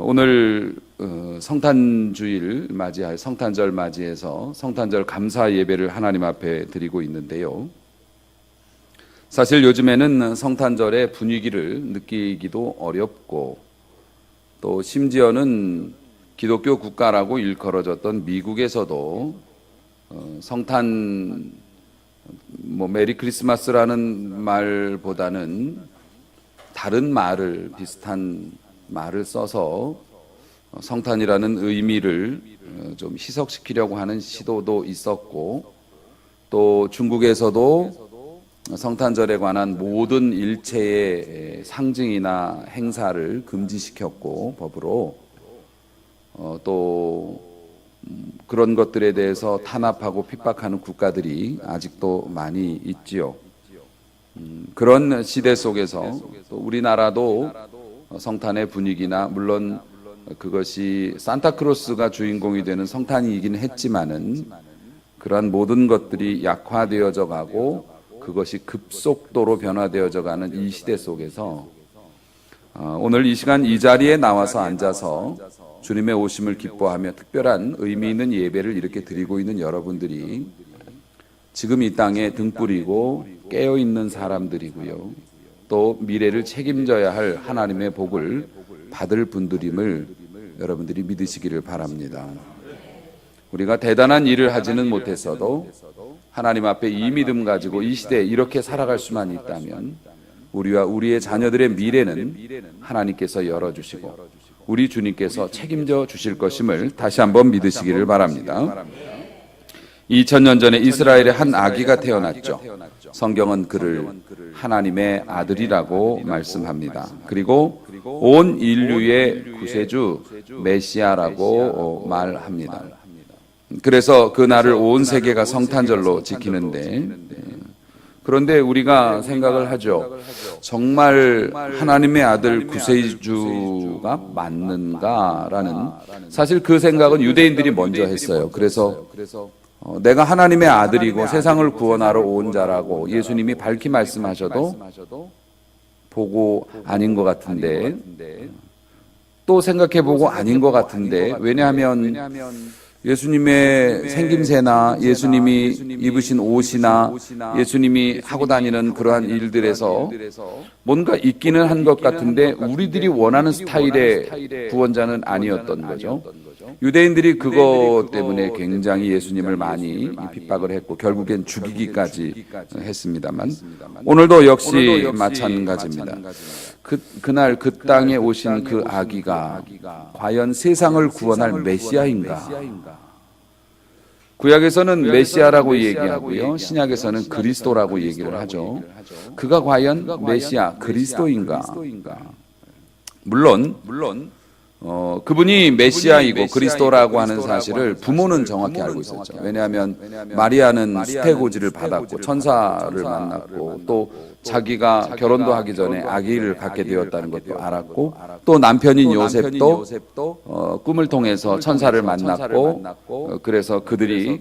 오늘 성탄주일 맞이할 성탄절 맞이해서 성탄절 감사 예배를 하나님 앞에 드리고 있는데요. 사실 요즘에는 성탄절의 분위기를 느끼기도 어렵고 또 심지어는 기독교 국가라고 일컬어졌던 미국에서도 성탄 메리 크리스마스라는 말보다는 다른 말을 비슷한 말을 써서 성탄이라는 의미를 좀 희석시키려고 하는 시도도 있었고 또 중국에서도 성탄절에 관한 모든 일체의 상징이나 행사를 금지시켰고 법으로 또 그런 것들에 대해서 탄압하고 핍박하는 국가들이 아직도 많이 있지요. 그런 시대 속에서 또 우리나라도 성탄의 분위기나 물론 그것이 산타크로스가 주인공이 되는 성탄이긴 했지만은 그러한 모든 것들이 약화되어져 가고 그것이 급속도로 변화되어져 가는 이 시대 속에서 오늘 이 시간 이 자리에 나와서 앉아서 주님의 오심을 기뻐하며 특별한 의미 있는 예배를 이렇게 드리고 있는 여러분들이 지금 이 땅에 등불이고 깨어있는 사람들이고요. 또 미래를 책임져야 할 하나님의 복을 받을 분들임을 여러분들이 믿으시기를 바랍니다. 우리가 대단한 일을 하지는 못했어도 하나님 앞에 이 믿음 가지고 이 시대에 이렇게 살아갈 수만 있다면 우리와 우리의 자녀들의 미래는 하나님께서 열어주시고 우리 주님께서 책임져 주실 것임을 다시 한번 믿으시기를 바랍니다. 2000년 전에 이스라엘의 한 아기가 태어났죠. 성경은 그를 하나님의 아들이라고 말씀합니다. 그리고 온 인류의 구세주 메시아라고 말합니다. 그래서 그 날을 온 세계가 성탄절로 지키는데 그런데 우리가 생각을 하죠. 정말 하나님의 아들 구세주가 맞는가라는 사실 그 생각은 유대인들이 먼저 했어요. 그래서 내가 하나님의 아들이고 세상을 구원하러 온 자라고 예수님이 밝히 말씀하셔도 보고 아닌 것 같은데 또 생각해보고 아닌 것 같은데 왜냐하면 예수님의 생김새나 예수님이 입으신 옷이나 예수님이 하고 다니는 그러한 일들에서 뭔가 있기는 한 것 같은데 우리들이 원하는 스타일의 구원자는 아니었던 거죠. 유대인들이 그것 때문에 굉장히 예수님을 많이 핍박을 했고 결국엔 죽이기까지 했습니다만 오늘도 역시 마찬가지입니다. 그날 그 땅에 오신 그 아기가 과연 세상을 구원할 메시아인가? 구약에서는 메시아라고 얘기하고요. 신약에서는 그리스도라고 얘기를 하죠. 그가 과연 메시아, 그리스도인가? 물론 그분이 메시아이고 그리스도라고 하는 사실을 부모는 정확히 알고 있었죠. 왜냐하면 마리아는 수태고지를 받았고 천사를 만났고 또 자기가 결혼도 하기 전에 아기를 갖게 되었다는 것도 알았고 또 남편인 요셉도 꿈을 통해서 천사를 만났고 그래서 그들이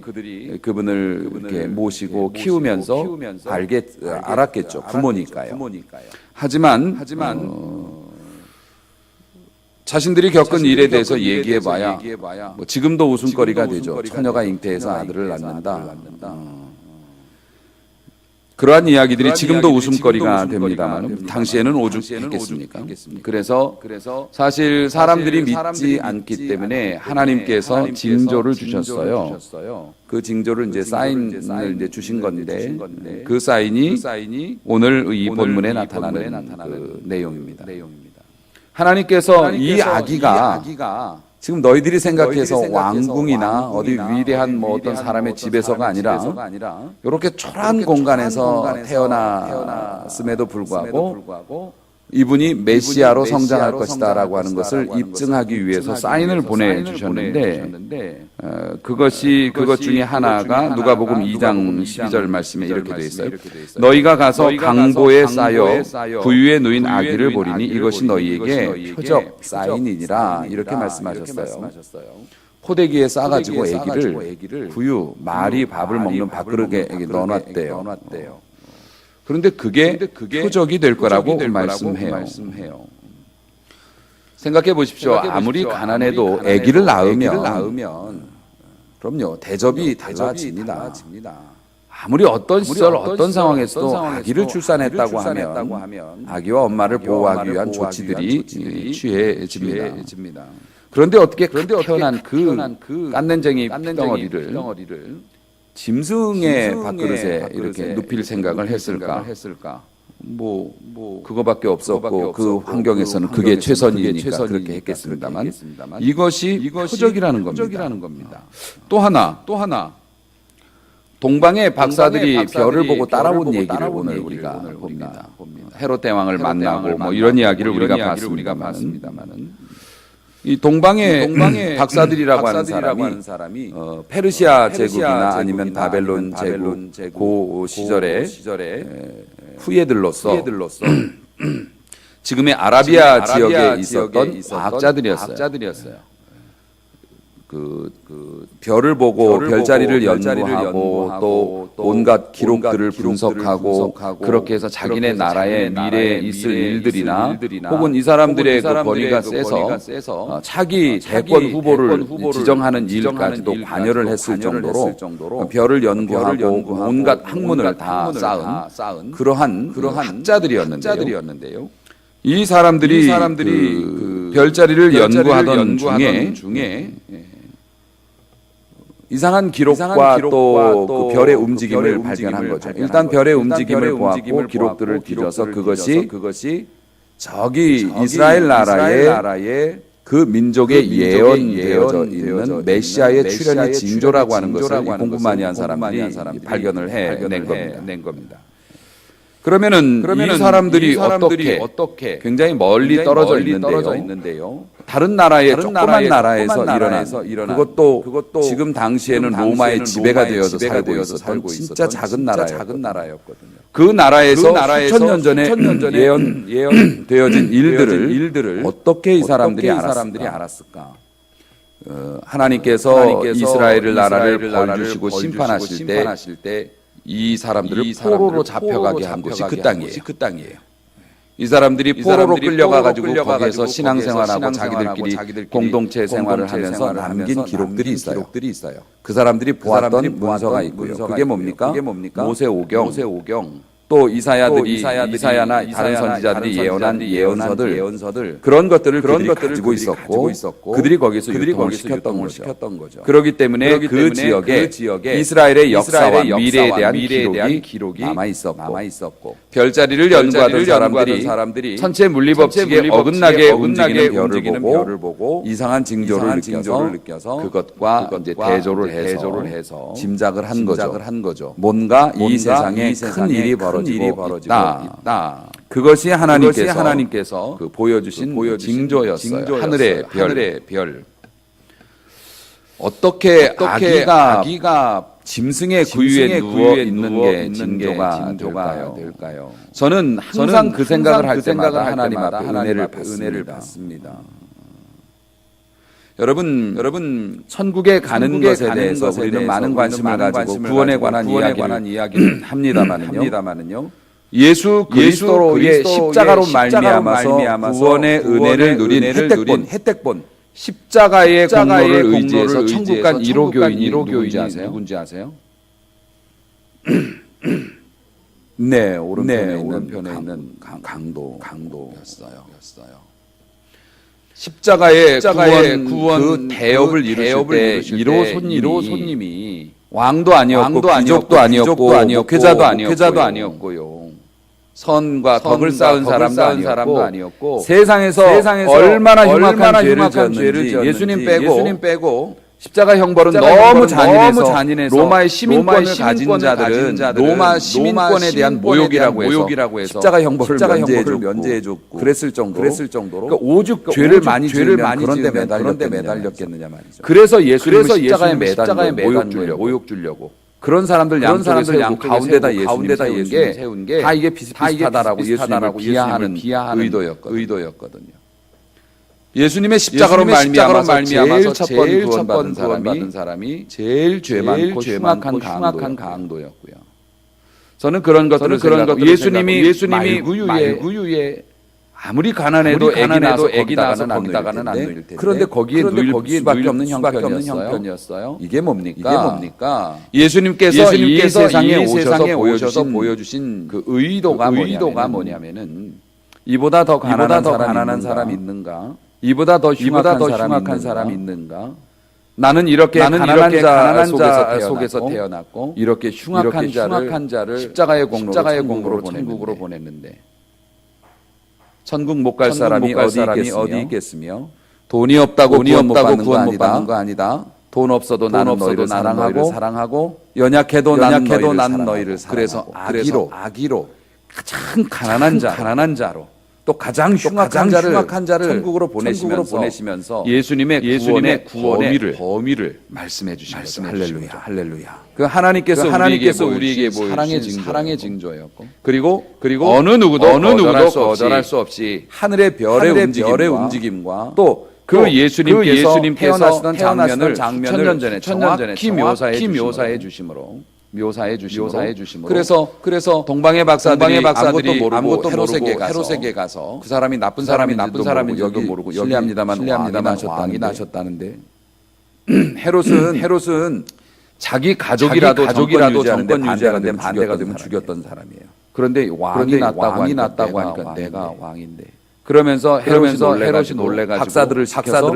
그분을 이렇게 모시고 키우면서 알았겠죠. 부모니까요. 하지만 자신들이 겪은 일에 대해서 얘기해봐야 지금도 웃음거리가 되죠. 처녀가 잉태해서 아들을 낳는다. 그러한 이야기들이 지금도 웃음거리가 됩니다만 당시에는 오죽했겠습니까? 그래서 사실 사람들이 믿지 않기 때문에 하나님께서 징조를 주셨어요. 그 징조를 이제 사인을 이제 주신 건데 그 사인이 오늘 이 본문에 나타나는 그 내용입니다. 하나님께서 이 아기가 지금 너희들이 생각해서 왕궁이나 어디 위대한 어떤 사람의 집에서가 아니라 이렇게 초라한 공간에서 태어났음에도 불구하고 이분이 메시아로 성장할 것이다 라고 하는 것을 입증하기 위해서 사인을 보내주셨는데 그것 중에 하나가 누가복음 2장 12절 말씀에 이렇게 되어 있어요. 너희가 가서 강보에 쌓여 부유에 누인 아기를 보리니 이것이 너희에게 표적 사인이니라 이렇게 말씀하셨어요. 포대기에 싸가지고 아기를 부유 말이 밥을 먹는 밥그릇에 넣어놨대요. 그런데 그게 표적이 될 거라고 말씀해요. 생각해 보십시오. 아무리 가난해도 아기를 낳으면 그럼요, 대접이 달라집니다. 아무리 어떤 시절 어떤 상황에서도 아기를 출산했다고 하면 아기와 엄마를 보호하기 위한 조치들이 취해집니다. 그런데 어떻게 태어난 그 깐낸쟁이 덩어리를 짐승의 밥그릇에 이렇게 눕힐 생각을 했을까? 그거밖에 없었고 그 환경에서는 그게 최선이니까 그렇게 했겠습니다만 이것이 표적이라는 겁니다. 또 하나 동방의 박사들이 별을 보고 따라온 얘기를 오늘 우리가 봅니다. 헤롯 대왕을 만나고 이런 이야기를 우리가 봤습니다만은 이 동방의 박사들이라고 하는 사람이 페르시아 제국이나 아니면 바벨론 제국 그 시절에 후예들로서 지금의 아라비아 지역에 있었던 과학자들이었어요. 그 별을 보고 별자리를 연구하고 또 온갖 기록들을 분석하고 그렇게 해서 자기네 나라의 미래에 있을 일들이나 혹은 이 사람들의 그 권위가 세서 차기 대권 후보를 지정하는 일까지도 관여를 했을 정도로 별을 연구하고 온갖 학문을 다 쌓은 그러한 학자들이었는데요. 이 사람들이 그 별자리를 연구하던 중에 이상한 기록과 또 그 별의 움직임을 발견한 거죠. 일단 별의 움직임을 보았고 기록들을 뒤져서 그것이 저기 이스라엘 나라의 그 민족의 예언되어져 있는 메시아의 출현의 징조라고 하는 것을 공부 많이 한 사람들이 발견을 해낸 겁니다. 그러면은 이 사람들이 어떻게 굉장히 멀리 떨어져 있는데요. 다른 나라의 조그만 나라에서 일어난 그것도 지금 당시에는 로마의 지배가 되어서 살고 있었던 진짜 작은 나라였거든요. 그 나라에서 수천 년 전에 예언되어진 일들을 어떻게 이 사람들이 알았을까? 하나님께서 이스라엘 나라를 벌 주시고 심판하실 때 이 사람들을 포로로 잡혀가게 한 곳이 그 땅이에요. 이 사람들이 포로로 끌려가가지고 거기에서 신앙생활하고 자기들끼리 공동체 생활을 하면서 남긴 기록들이 있어요. 그 사람들이 보았던 문서가 있고요. 그게 뭡니까? 모세오경. 또 이사야나 다른 선지자들이 예언한 예언서들 그런 것들을 그들이 가지고 있었고 그들이 거기서 유통을 시켰던 거죠. 그렇기 때문에 그 지역에 이스라엘의 역사와 미래에 대한 기록이 남아 있었고 별자리를 연구하던 사람들이 천체 물리법칙에 어긋나게 움직이는 별을 보고 이상한 징조를 느껴서 그것과 이제 대조를 해서 짐작을 한 거죠. 뭔가 이 세상에 큰 일이 벌어지고 있다. 그것이 하나님께서 그 보여주신 징조였어요. 하늘의 별. 어떻게 아기가 짐승의 구유에 누워 있는 게 징조가 될까요? 저는 항상 그 생각을 할 때마다 하나님 앞에 은혜를 받습니다. 여러분 천국에 가는 것에 대해서 우리는 많은 관심을 가지고 구원에 관한 이야기를 합니다만은요. 예수 그리스도의 십자가로 말미암아서 구원의 은혜를 누린 혜택본 십자가의 공로를 의지해서 천국 간 1호 교인이 누군지 아세요? 네, 오른편에 있는 강도였어요. 십자가의 구원 그 대업을 이루실 때 1호 손님이 왕도 아니었고 귀족도 아니었고 목회자도 아니었고요. 선과 덕을 쌓은 사람도 아니었고 세상에서 얼마나 흉악한 죄를 지었는지 예수님 빼고 십자가 형벌은 너무 잔인해서 로마의 시민권을 가진 자들은 로마 시민권에 대한 모욕이라고 해서 십자가 형벌을 면제해줬고 그랬을 정도로 그러니까 오죽 죄를 많이 지으면 그런데 매달렸겠느냐 말이죠. 그래서 예수님을 십자가에 매달려 모욕 주려고 그런 사람들 양쪽에 가운데다 예수님 세운 게 다 이게 비슷하다라고 예수님을 비하하는 의도였거든요. 예수님의 십자가로 말미암아서 제일 첫 번 구원받은 사람이 제일 죄 많고 흉악한 강도였고요. 저는 그런 것들을 예수님이 말구유에 아무리 가난해도 애기 낳아서 거기다가는 안 놓일 텐데. 그런데 거기에 놓일 수밖에 없는 형편이었어요. 이게 뭡니까? 예수님께서 이 세상에 오셔서 보여주신 그 의도가 뭐냐면은 이보다 더 가난한 사람이 있는가? 이보다 더 흉악한 사람이 있는가? 나는 이렇게 가난한 자 속에서 태어났고 이렇게 흉악한 자를 십자가의 공로로 천국으로 보냈는데 천국 못 갈 사람이 어디 있겠으며 돈이 없다고 구원 못 받는 거 아니다. 돈 없어도 나는 너희를 사랑하고 연약해도 난 너희를 사랑하고 그래서 아기로 가장 가난한 자로 또 가장 흉악한 자를 천국으로 보내시면서 예수님의 구원의 범위를 말씀해 주신 거죠. 할렐루야. 그 하나님께서 우리에게 보여주신 사랑의 징조였고 그리고 어느 누구도 거절할 수 없이 하늘의 별의 움직임과 또 그 예수님께서 태어나시던 장면을 천년 전에 정확히 묘사해 주심으로 그래서 동방의 박사들이 아무것도 모르고 헤롯에게 가서 그 사람이 나쁜 사람인지도 모르고 실례합니다만 왕이 나셨다는데 헤롯은 자기 가족이라도 정권 유지하는데 반대가 되면 죽였던 사람이에요. 그런데 왕이 났다고 하니까 내가 왕인데 그러면서 헤롯이 놀래가지고 박사들을 시켜서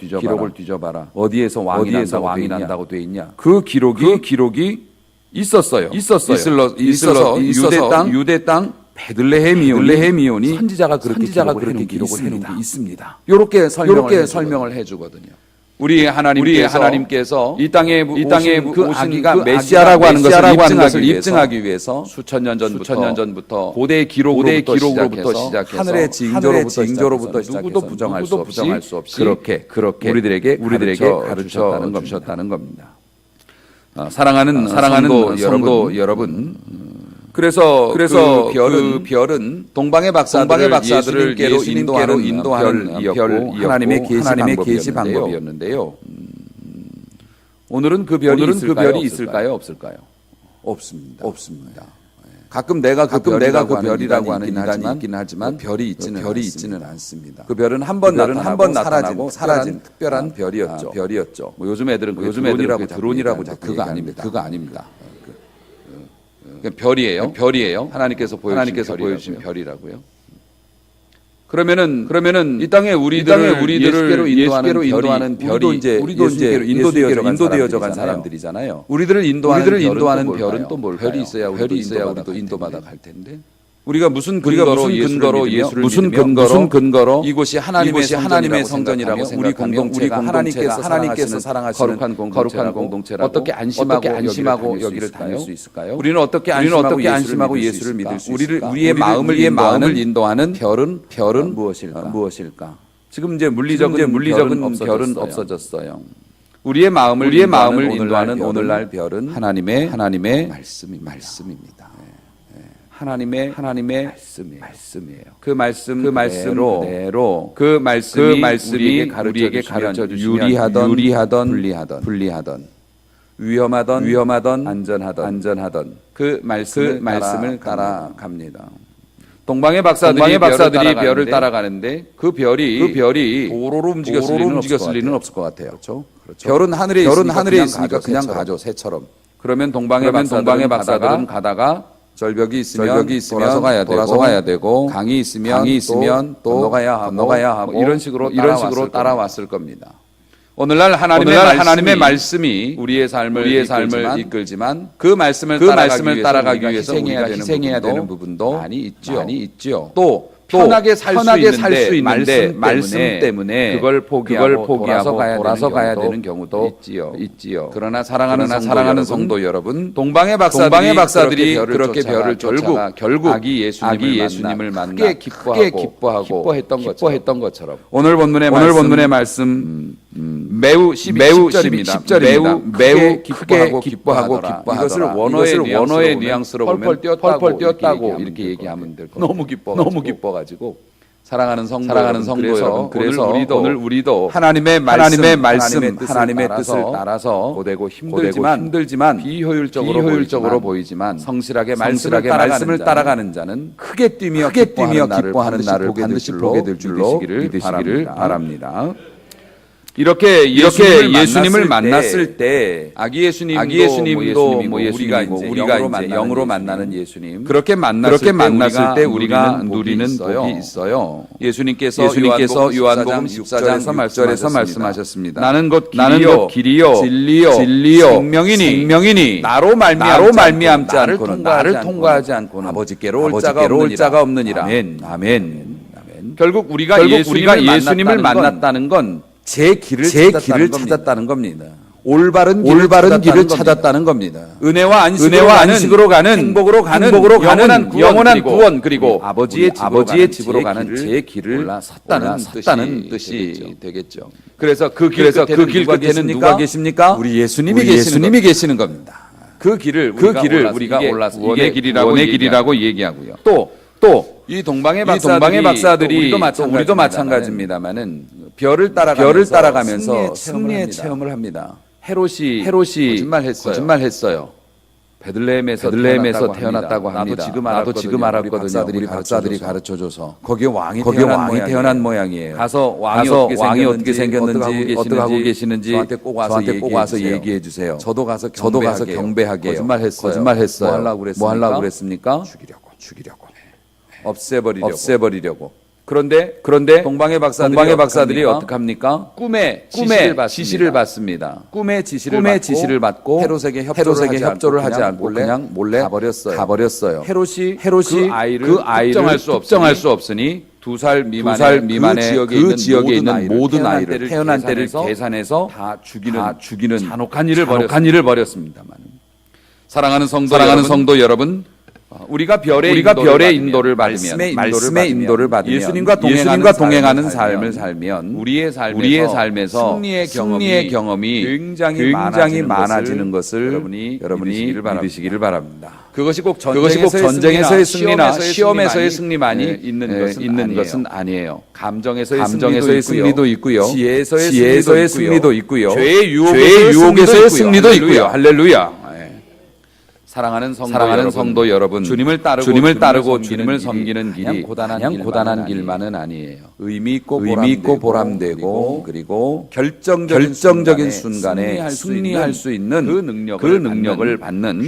기록을 뒤져봐라. 어디에서 왕이 난다고 돼 있냐? 그 기록이 있었어요. 유대 땅 베들레헴이온이 선지자가 그렇게 기록을 해놓은 게 있습니다. 이렇게 설명을 해주거든요. 우리 하나님께서 이 땅에 그 아기가 메시아라고 하는 것을 입증하기 위해서 수천 년 전부터 고대 기록으로부터 시작해서 하늘의 징조로부터 누구도 부정할 수 없이 그렇게 우리들에게 가르치셨다는 겁니다. 사랑하는 성도 여러분, 그래서 그 별은 동방의 박사들을 예수님께로 인도하는 별이었고 하나님의 계시 방법이었는데요. 오늘은 그 별이 있을까요? 없을까요? 없습니다. 가끔 내가 그 별이라고 하는 인간이 있긴 하지만 별이 있지는 않습니다. 그 별은 한 번 나타나고 사라진 특별한 별이었죠. 뭐 요즘 애들은 드론이라고 그거 아닙니다. 별이에요. 하나님께서 보여주신 별이라고요. 그러면은 이 땅에 우리들을 예수께로 인도하는 별이 우리도 이제 인도되어져 간 사람들이잖아요. 우리들을 인도하는 별은 또 뭘 별이 있어야 우리도 인도받아 갈 텐데. 우리가 무슨 근거로 예수를 믿으며 이곳이 하나님의 성전이라고 우리 공동체가 하나님께서 사랑하시는 거룩한 공동체라고 어떻게 안심하고 여기를 다닐 수 있을까요? 우리는 어떻게 안심하고 예수를 믿을 수 있을까? 우리의 마음을 인도하는 별은 무엇일까? 지금 이제 물리적인 별은 없어졌어요. 우리의 마음을 인도하는 오늘날 별은 하나님의 말씀입니다. 하나님의 말씀이에요. 그 말씀대로 그 말씀이 우리에게 가르쳐 주시면 불리하던 위험하던 안전하던 그 말씀을 따라갑니다. 동방의 박사들이 별을 따라가는데 그 별이 도로로 움직였을 리는 없을 것 같아요. 그렇죠? 별은 하늘에 있으니까 그냥 가죠, 새처럼. 그러면 동방의 박사들은 가다가 절벽이 있으면 돌아서 가야 되고 강이 있으면 또 건너가야 하고 이런 식으로 따라왔을 겁니다. 오늘날 하나님의 말씀이 우리의 삶을 이끌지만 그 말씀을 따라가기 위해서 우리가 희생해야 되는 부분도 많이 있죠. 또 편하게 살 수 있는데 말씀 때문에 그걸 포기하고 돌아서 가야 되는 경우도 있지요. 그러나 사랑하는 성도 여러분, 동방의 박사들이 그렇게 별을 쫓아가 결국 아기 예수님을 만나 크게 기뻐했던 것처럼 오늘 본문의 말씀 매우 10절입니다. 매우 크게 기뻐하더라. 이것을 원어의 뉘앙스로 보면 펄펄 뛰었다고 이렇게 얘기하면 될 겁니다. 너무 기뻐가지고 사랑하는 성도 여러분, 그래서 오늘 우리도 하나님의 하나님의 뜻을 따라서 고되고 힘들지만 비효율적으로 보이지만 성실하게 말씀을 따라가는 자는 크게 뛰며 기뻐하는 날을 반드시 보게 될 줄로 믿으시기를 바랍니다. 이렇게 예수님을 만났을 때 아기 예수님도 우리가 이제 영으로 만나는 예수님 그렇게 만났을 때 우리가 누리는 복이 있어요. 예수님께서 요한복음 14장 6절에서 말씀하셨습니다. 나는 곧 길이요 진리요 생명이니 나로 말미암지 않고는 나를 통과하지 않고는 아버지께로 올 자가 없느니라. 아멘. 결국 우리가 예수님을 만났다는 건 제 길을 찾았다는 겁니다. 올바른 길을 찾았다는 겁니다. 은혜와 안식으로 가는 행복으로 가는 영원한 구원 그리고 아버지의 집으로 가는 제 길을 샀다는 뜻이 되겠죠. 그래서 그 길 끝에는 누가 계십니까? 우리 예수님이 계시는 겁니다. 그 길을 우리가 올라서 이게 구원의 길이라고 얘기하고요. 또 이 동방의 박사들이 우리도 마찬가지입니다만은 별을 따라가면서 승리의 체험을 합니다. 헤롯이 거짓말했어요. 베들레헴에서 태어났다고 합니다. 나도 지금 알았거든요. 우리 박사들이 가르쳐줘서 거기에 왕이 태어난 모양이에요. 가서 왕이 어떻게 생겼는지 어떻게 하고 계시는지 저한테 꼭 와서 얘기해 주세요. 저도 가서 경배하게 거짓말했어요. 뭐 하려고 그랬습니까? 죽이려고. 없애버리려고. 그런데 동방의 박사들이 어떻게 합니까? 꿈에 지시를 받습니다. 꿈의 지시를 받고 헤롯에게 협조를 하지 않고 그냥 몰래 가버렸어요. 헤롯이 그 아이를 특정할 수 없으니 2살 미만의 그 지역에 있는 모든 아이를 태어난 때를 계산해서 다 죽이는 잔혹한 일을 벌였습니다만. 사랑하는 성도 여러분, 우리가 별의 인도를 받으면 말씀의 인도를 받으면 예수님과 동행하는 삶을 살면 우리의 삶에서 승리의 경험이 굉장히 많아지는 것을 여러분이 믿으시기를 바랍니다. 그것이 꼭 전쟁에서의 승리나 시험에서의 승리만이 있는 것은 아니에요. 감정에서의 승리도 있고요. 지혜에서의 승리도 있고요. 죄의 유혹에서의 승리도 있고요. 할렐루야. 사랑하는 성도 여러분, 주님을 따르고 주님을 섬기는 길이 그냥 고단한 길만은 아니에요. 의미 있고 보람되고 그리고 결정적인 순간에 승리할 수 있는 그 능력을 받는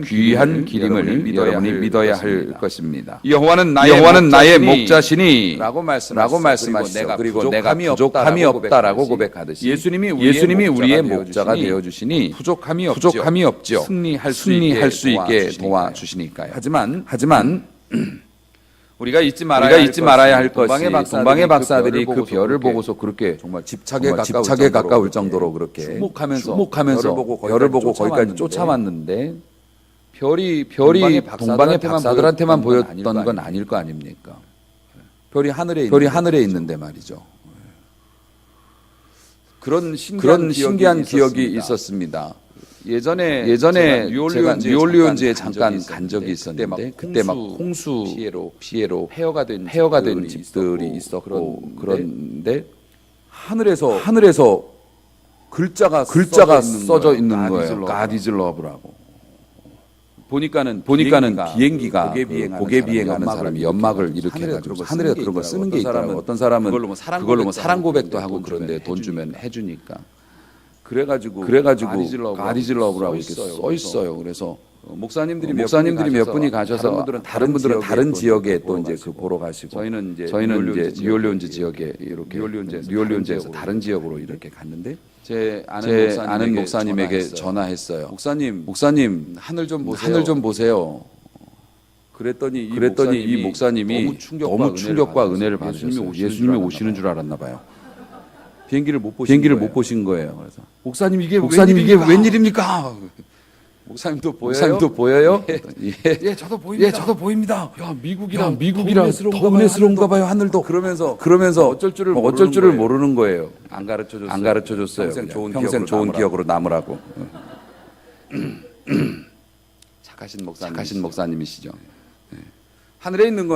귀한 길임을 여러분이 믿어야 할 것입니다. 여호와는 나의 목자시니 라고 말씀하시죠. 그리고 내가 부족함이 없다라고 고백하듯이 예수님이 우리의 목자가 되어주시니 부족함이 없죠. 승리할 수 있게 도와주시니까요. 하지만 우리가 잊지 말아야 할 것이 동방의 박사들이 그 별을 보고서 그렇게 정말 집착에 가까울 정도로 그렇게 주목하면서 별을 보고 거기까지 쫓아왔는데 별이 동방의 박사들한테만 보였던 건 아닐 거 아닙니까? 별이 하늘에 있는데 말이죠. 그런 신기한 기억이 있었습니다. 예전에 제가 뉴올리언즈에 잠깐 간 적이 있었는데 그때 막 홍수 피해로 폐허가 된 집들이 있었고 그런데 하늘에서 글자가 써져 있는 거예요. God is love라고. 보니까는 비행기가 고개 비행하는 사람이 연막을 이렇게 해가지고 하늘에 그런 걸 쓰는 게 있더라고요. 어떤 사람은 그걸로 뭐 사랑 고백도 하고 그런데 돈 주면 해주니까. 그래가지고 God is love라고 이렇게 써 있어요. 그래서 목사님들이 몇 분이 가셔서 다른 분들은 다른 지역에 또 이제 그 보러 가시고 저희는 이제 뉴올리언즈 지역에 이렇게 뉴올리언즈에서 다른 지역으로 이렇게 갔는데 제 아는 목사님에게 전화했어요. 목사님 하늘 좀 보세요. 그랬더니 이 목사님이 너무 충격과 은혜를 받으셨어요. 예수님이 오시는 줄 알았나 봐요. 비행기를 못 보신 거예요. 그래서 목사님 이게 웬일입니까? 목사님도 보여요? 예, 저도 보입니다. 야, 미국이라 더 은혜스러운가 봐요. 하늘도. 그러면서 어쩔 줄을 모르는 거예요. 안 가르쳐 줬어요. 평생 좋은 기억으로 남으라고. 착하신 목사님이시죠. 하늘에 있는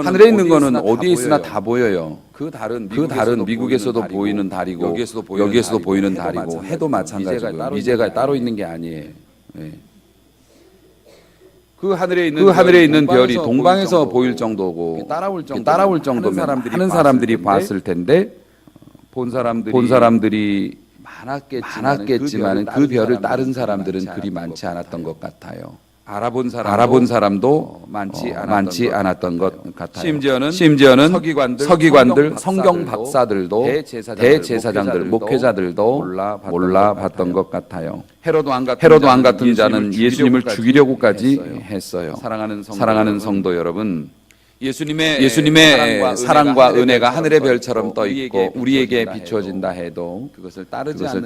거는 어디에 있으나 다 보여요. 그 달은 미국에서도 보이는 달이고 여기에서도 보이는 달이고 해도 마찬가지고 미제가 따로 있는 게 아니에요. 예. 그 하늘에 있는 별이 동방에서 보일 정도고 따라올 정도면 하는 사람들이 봤을 텐데 본 사람들이 많았겠지만 그 별을 따른 사람들은 그리 많지 않았던 것 같아요. 알아본 사람도 많지 않았던 것 같아요. 심지어는 서기관들, 성경 박사들도 대제사장들, 목회자들도 몰라봤던 것 같아요. 헤로도 왕 같은 자는 예수님을 죽이려고까지 했어요. 사랑하는 성도 여러분, 예수님의 사랑과 은혜가 하늘의 별처럼 떠 있고 우리에게 비춰진다 해도 그것을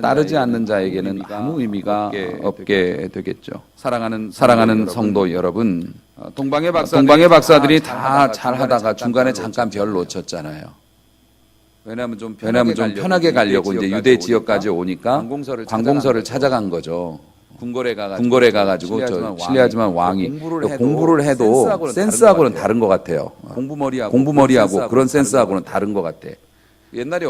따르지 않는 자에게는 아무 의미가 없게 되겠죠. 사랑하는 성도 여러분, 동방의 박사들이 다 잘하다가 중간에 잠깐 별 놓쳤잖아요. 왜냐하면 좀 편하게 가려고 이제 유대 지역까지 오니까 관공서를 찾아간 거죠. 궁궐에 가가지고 실례하지만 왕이 공부를 해도 센스하고는 다른 것 같아요. 공부머리하고 그런 센스하고는 다른 것 같아. 옛날에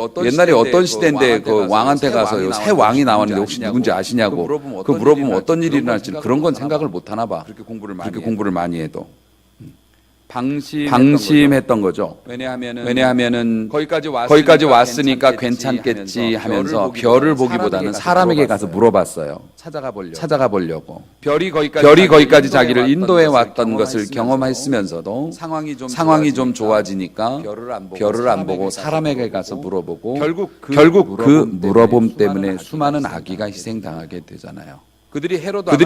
어떤 시대인데 그 왕한테 가서 새 왕이 나왔는데 혹시 누군지 아시냐고 그 물어보면 어떤 일이 일어날지 그런 건 생각을 못 하나 봐. 그렇게 공부를 많이 해도. 방심했던 거죠. 왜냐하면은 거기까지 왔으니까 괜찮겠지 하면서 별을 보기보다는 사람에게 가서 물어봤어요. 찾아가 보려고. 별이 거기까지 자기를 인도해 왔던 것을 경험했으면서도 상황이 좀 좋아지니까 별을 안 보고 사람에게 가서 물어보고 결국 그 물어봄 때문에 수많은 아기가 희생당하게 되잖아요. 그들이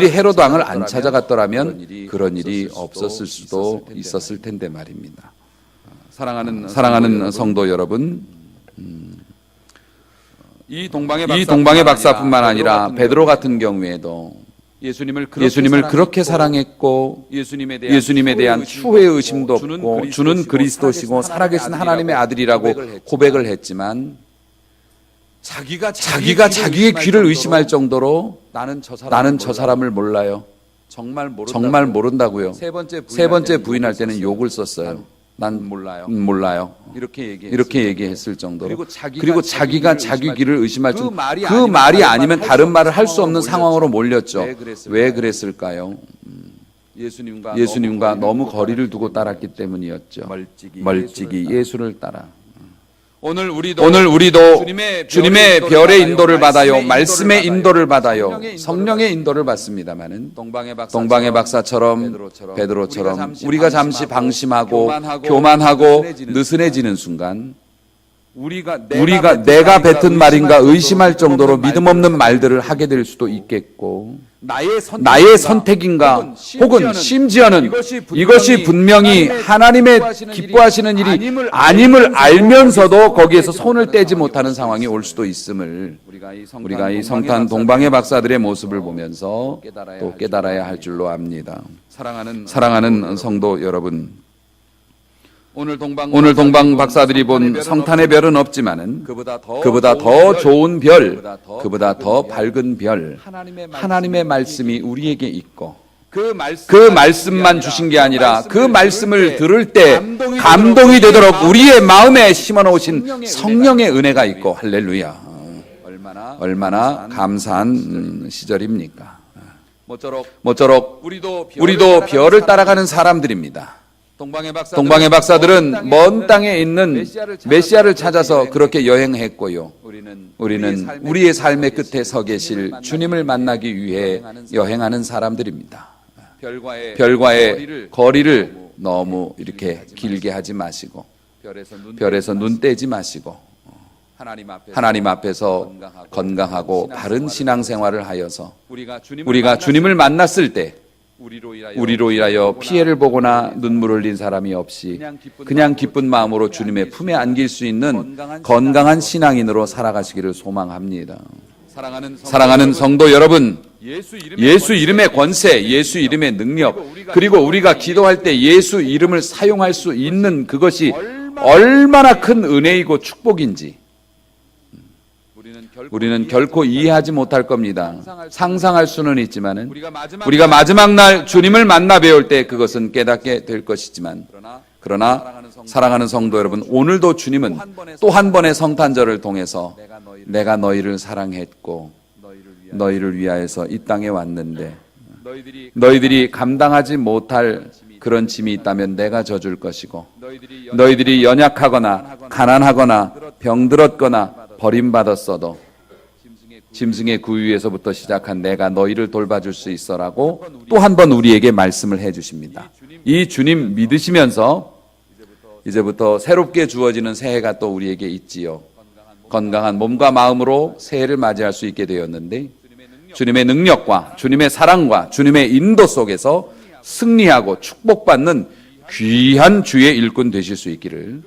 헤롯 왕을 안 찾아갔더라면 그런 일이 없었을 수도 있었을 텐데 말입니다. 사랑하는 성도 여러분, 이 동방의 박사뿐만 아니라 베드로 같은 경우에도 예수님을 그렇게 사랑했고 예수님에 대한 추후의 의심도 없고 주는 그리스도시고 살아계신 하나님의 아들이라고 고백을 했지만 자기가 자기의 귀를 의심할 정도로 나는 저 사람을 몰라요. 정말 모른다고요. 세 번째 부인할 때는 욕을 썼어요. 난 몰라요. 이렇게 얘기했을 정도로. 그리고 자기가 자기 귀를 의심할 정도로 그 말이 아니면 다른 말을 할 수 없는 상황으로 몰렸죠. 왜 그랬을까요? 예수님과 너무 거리를 두고 따랐기 때문이었죠. 멀찍이 예수를 따라. 오늘 우리도 주님의 별의 인도를 받아요. 말씀의 인도를 받아요. 성령의 인도를 받습니다만은 동방의 박사처럼 베드로처럼 우리가 잠시 방심하고 교만하고 느슨해지는 순간 우리가 내가 뱉은 말인가 의심할 정도로 믿음 없는 말들을 하게 될 수도 있겠고 나의 선택인가 혹은 심지어는 이것이 분명히 하나님의 기뻐하시는 일이 아님을 알면서도 거기에서 손을 떼지 못하는 상황이 올 수도 있음을 우리가 이 성탄 동방의 박사들의 모습을 보면서 또 깨달아야 할 줄로 압니다. 사랑하는 성도 여러분, 오늘 동방 박사들이 본 성탄의 별은 없지만은 그보다 더 좋은 별, 그보다 더 밝은 별, 하나님의 말씀이 우리에게 있고 그 말씀만 주신 게 아니라 그 말씀을 들을 때 감동이 되도록 우리의 마음에 심어놓으신 성령의 은혜가 있고 할렐루야. 얼마나 감사한 시절입니까? 모쪼록 우리도 별을 따라가는 사람들입니다. 동방의 박사들은 먼 땅에 있는 메시아를 찾아서 그렇게 여행했고요. 우리는 우리의 삶의 끝에 서 계실 주님을 만나기 위해 여행하는 사람들입니다. 별과의 거리를 너무 이렇게 길게 하지 마시고 별에서 눈 떼지 마시고 하나님 앞에서 건강하고 바른 신앙생활을 하여서 우리가 주님을 만났을 때 우리로 인하여 피해를 보거나 눈물 흘린 사람이 없이 그냥 기쁜 마음으로 주님의 품에 안길 수 있는 건강한 신앙인으로 살아가시기를 소망합니다. 사랑하는 성도 여러분, 예수 이름의 권세, 예수 이름의 능력, 그리고 우리가 기도할 때 예수 이름을 사용할 수 있는 그것이 얼마나 큰 은혜이고 축복인지 우리는 결코 이해하지 못할 겁니다. 상상할 수는 있지만은 우리가 마지막 날 주님을 만나 배울 때 그것은 깨닫게 될 것이지만 그러나 사랑하는 성도 여러분, 오늘도 주님은 또 한 번의 성탄절을 통해서 내가 너희를 사랑했고 너희를 위하여서 이 땅에 왔는데 너희들이 감당하지 못할 그런 짐이 있다면 내가 져줄 것이고 너희들이 연약하거나 가난하거나 병들었거나 버림받았어도 짐승의 구유에서부터 시작한 내가 너희를 돌봐줄 수 있어라고 또 한 번 우리에게 말씀을 해주십니다. 이 주님 믿으시면서 이제부터 새롭게 주어지는 새해가 또 우리에게 있지요. 건강한 몸과 마음으로 새해를 맞이할 수 있게 되었는데 주님의 능력과 주님의 사랑과 주님의 인도 속에서 승리하고 축복받는 귀한 주의 일꾼 되실 수 있기를,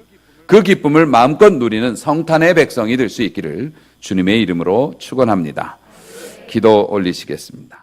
그 기쁨을 마음껏 누리는 성탄의 백성이 될 수 있기를 주님의 이름으로 축원합니다. 기도 올리시겠습니다.